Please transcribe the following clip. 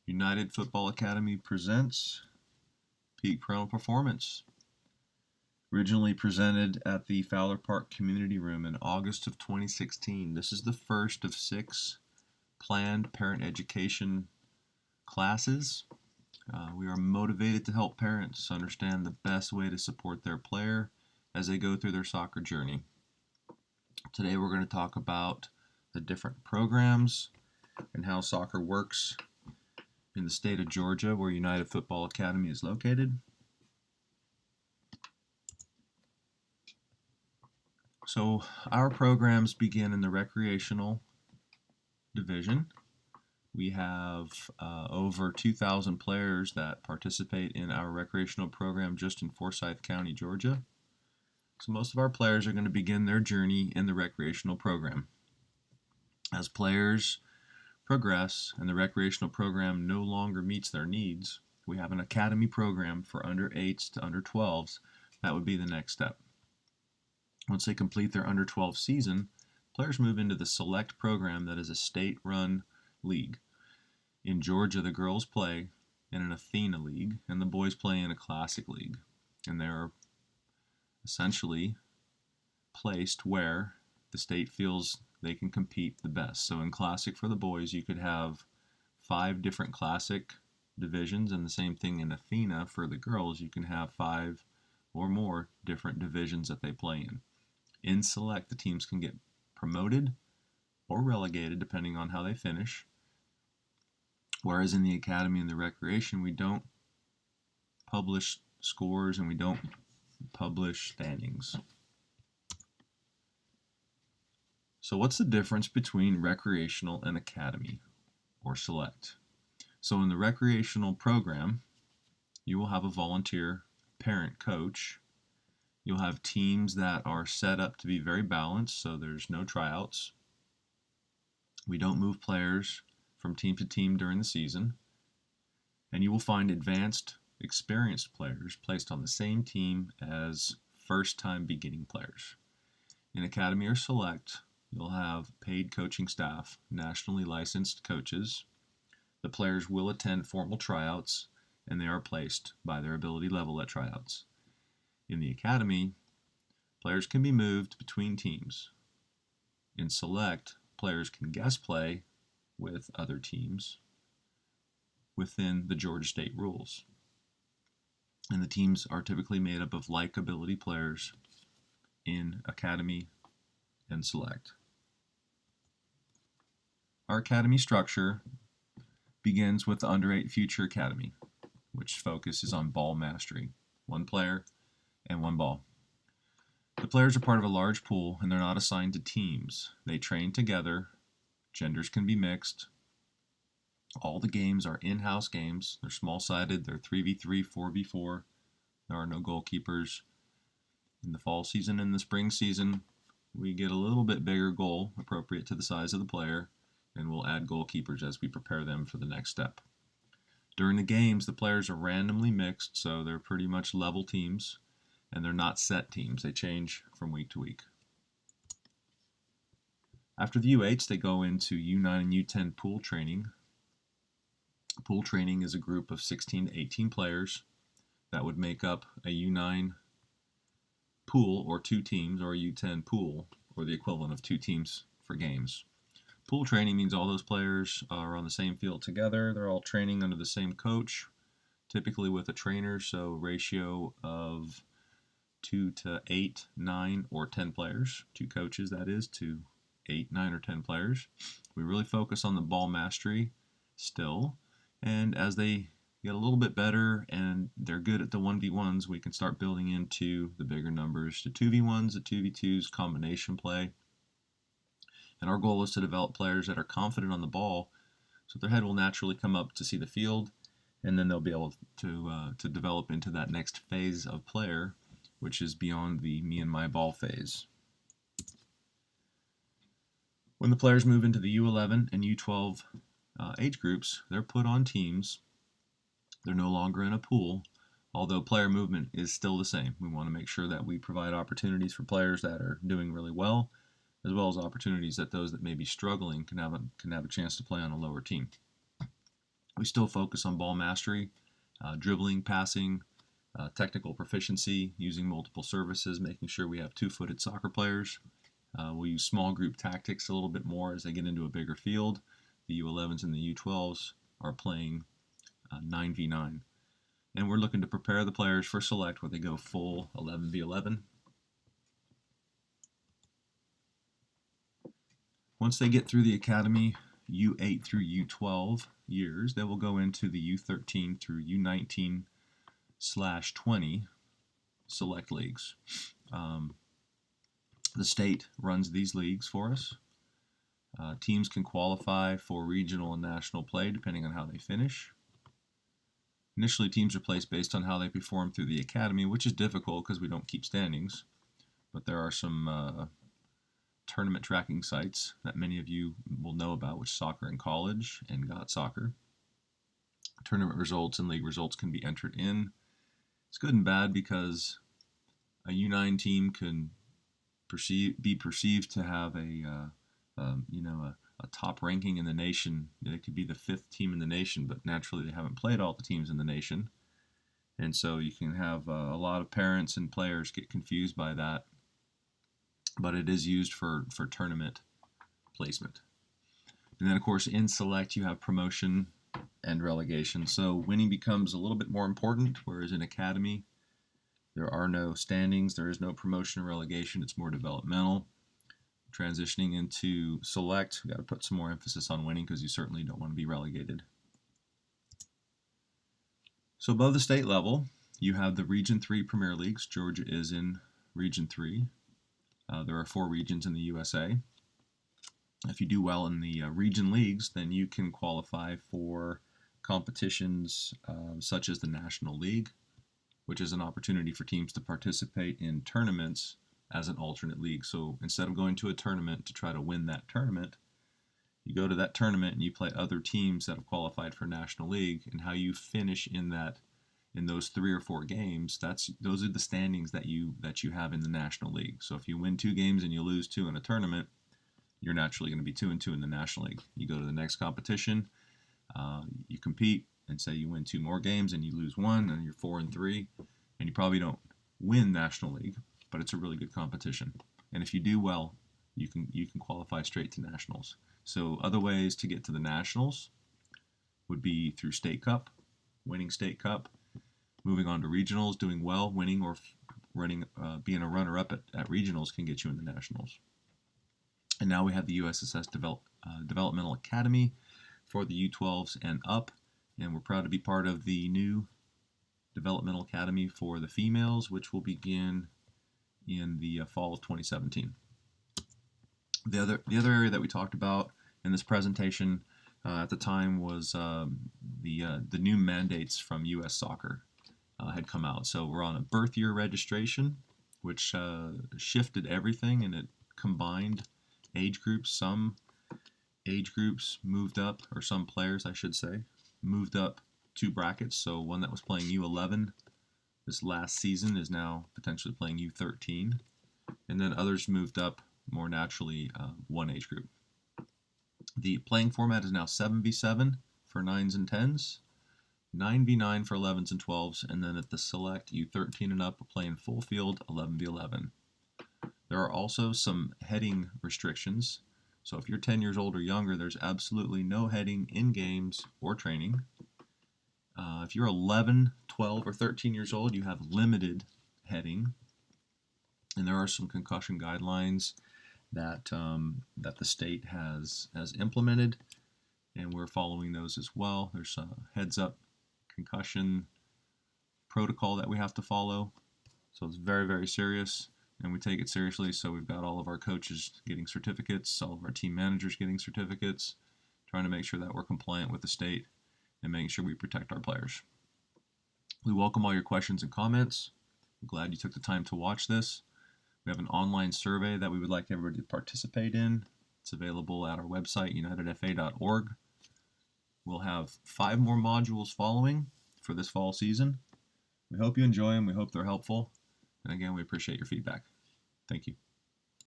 United Futbol Academy presents Peak Parental Performance. Originally presented at the Fowler Park Community Room in August of 2016. This is the first of 6 planned parent education classes. We are motivated to help parents understand the best way to support their player as they go through their soccer journey. Today we're going to talk about the different programs and how soccer works in the state of Georgia, where United Futbol Academy is located. So our programs begin in the recreational division. We have over 2,000 players that participate in our recreational program just in Forsyth County, Georgia. So most of our players are going to begin their journey in the recreational program. As players progress and the recreational program no longer meets their needs, we have an academy program for under 8s to under 12s. That would be the next step. Once they complete their under 12 season, players move into the select program that is a state-run league. In Georgia, the girls play in an Athena league and the boys play in a classic league. And they're essentially placed where the state feels they can compete the best. So in classic for the boys, you could have 5 different classic divisions, and the same thing in Athena for the girls. You can have 5 or more different divisions that they play in. In select, the teams can get promoted or relegated depending on how they finish. Whereas in the academy and the recreation, we don't publish scores and we don't publish standings. So what's the difference between recreational and academy or select? So in the recreational program, you will have a volunteer parent coach. You'll have teams that are set up to be very balanced, so there's no tryouts. We don't move players from team to team during the season. And you will find advanced, experienced players placed on the same team as first-time beginning players. In academy or select, you'll have paid coaching staff, nationally licensed coaches. The players will attend formal tryouts, and they are placed by their ability level at tryouts. In the academy, players can be moved between teams. In select, players can guest play with other teams within the Georgia State rules. And the teams are typically made up of like ability players in academy and select. Our academy structure begins with the Under 8 Future Academy, which focuses on ball mastery, 1 player and 1 ball. The players are part of a large pool and they're not assigned to teams. They train together. Genders can be mixed. All the games are in-house games. They're small-sided. They're 3v3, 4v4. There are no goalkeepers. In the fall season and the spring season, we get a little bit bigger goal appropriate to the size of the player, and we'll add goalkeepers as we prepare them for the next step. During the games, the players are randomly mixed, so they're pretty much level teams, and they're not set teams. They change from week to week. After the U8s, they go into U9 and U10 pool training. Pool training is a group of 16 to 18 players that would make up a U9 pool or 2 teams, or a U10 pool, or the equivalent of 2 teams for games. Pool training means all those players are on the same field together. They're all training under the same coach, typically with a trainer, so ratio of 2 to 8, 9, or 10 players. 2 coaches, that is, to 8, 9, or 10 players. We really focus on the ball mastery still, and as they get a little bit better and they're good at the 1v1s, we can start building into the bigger numbers, to 2v1s, to 2v2s, combination play. And our goal is to develop players that are confident on the ball, so their head will naturally come up to see the field, and then they'll be able to develop into that next phase of player, which is beyond the me and my ball phase. When the players move into the U11 and U12 age groups, they're put on teams. They're no longer in a pool, although player movement is still the same. We want to make sure that we provide opportunities for players that are doing really well, as well as opportunities that those that may be struggling can have a chance to play on a lower team. We still focus on ball mastery, dribbling, passing, technical proficiency, using multiple services, making sure we have two-footed soccer players. We'll use small group tactics a little bit more as they get into a bigger field. The U11s and the U12s are playing 9v9. And we're looking to prepare the players for select where they go full 11v11. Once they get through the academy, U8 through U12 years, they will go into the U13 through U19/20 select leagues. The state runs these leagues for us. Teams can qualify for regional and national play depending on how they finish. Initially, teams are placed based on how they perform through the academy, which is difficult because we don't keep standings. But there are some tournament tracking sites that many of you will know about, which Soccer in College and Got Soccer. Tournament results and league results can be entered in. It's good and bad because a U9 team can be perceived to have a top ranking in the nation. It could be the 5th team in the nation, but naturally they haven't played all the teams in the nation. And so you can have a lot of parents and players get confused by that. But it is used for tournament placement. And then, of course, in select you have promotion and relegation. So winning becomes a little bit more important, whereas in academy there are no standings, there is no promotion or relegation, it's more developmental. Transitioning into select, we've got to put some more emphasis on winning because you certainly don't want to be relegated. So above the state level, you have the Region 3 Premier Leagues. Georgia is in Region 3. There are 4 regions in the USA. If you do well in the region leagues, then you can qualify for competitions such as the National League, which is an opportunity for teams to participate in tournaments as an alternate league. So instead of going to a tournament to try to win that tournament, you go to that tournament and you play other teams that have qualified for National League, and how you finish in those 3 or 4 games, those are the standings that you have in the National League. So if you win 2 games and you lose 2 in a tournament, you're naturally going to be 2-2 in the National League. You go to the next competition, you compete, and say you win 2 more games and you lose 1, and you're 4-3, and you probably don't win National League, but it's a really good competition. And if you do well, you can qualify straight to Nationals. So other ways to get to the Nationals would be through State Cup, winning State Cup, moving on to regionals, doing well, winning or being a runner-up at regionals can get you in the Nationals. And now we have the USSS Developmental Academy for the U12s and up, and we're proud to be part of the new Developmental Academy for the females, which will begin in the fall of 2017. The other area that we talked about in this presentation at the time was the new mandates from U.S. Soccer had come out. So we're on a birth year registration, which shifted everything, and it combined age groups. Some age groups moved up, or some players, I should say, moved up 2 brackets. So one that was playing U11 this last season is now potentially playing U13. And then others moved up more naturally 1 age group. The playing format is now 7v7 for 9s and 10s, 9v9 for 11s and 12s, and then at the select U13 and up, we're playing full field 11v11. There are also some heading restrictions. So if you're 10 years old or younger, there's absolutely no heading in games or training. If you're 11, 12, or 13 years old, you have limited heading. And there are some concussion guidelines that the state has implemented, and we're following those as well. There's a heads-up concussion protocol that we have to follow. So it's very, very serious, and we take it seriously. So we've got all of our coaches getting certificates, all of our team managers getting certificates, trying to make sure that we're compliant with the state and making sure we protect our players. We welcome all your questions and comments. I'm glad you took the time to watch this. We have an online survey that we would like everybody to participate in. It's available at our website, unitedfa.org. We'll have 5 more modules following for this fall season. We hope you enjoy them. We hope they're helpful. And again, we appreciate your feedback. Thank you.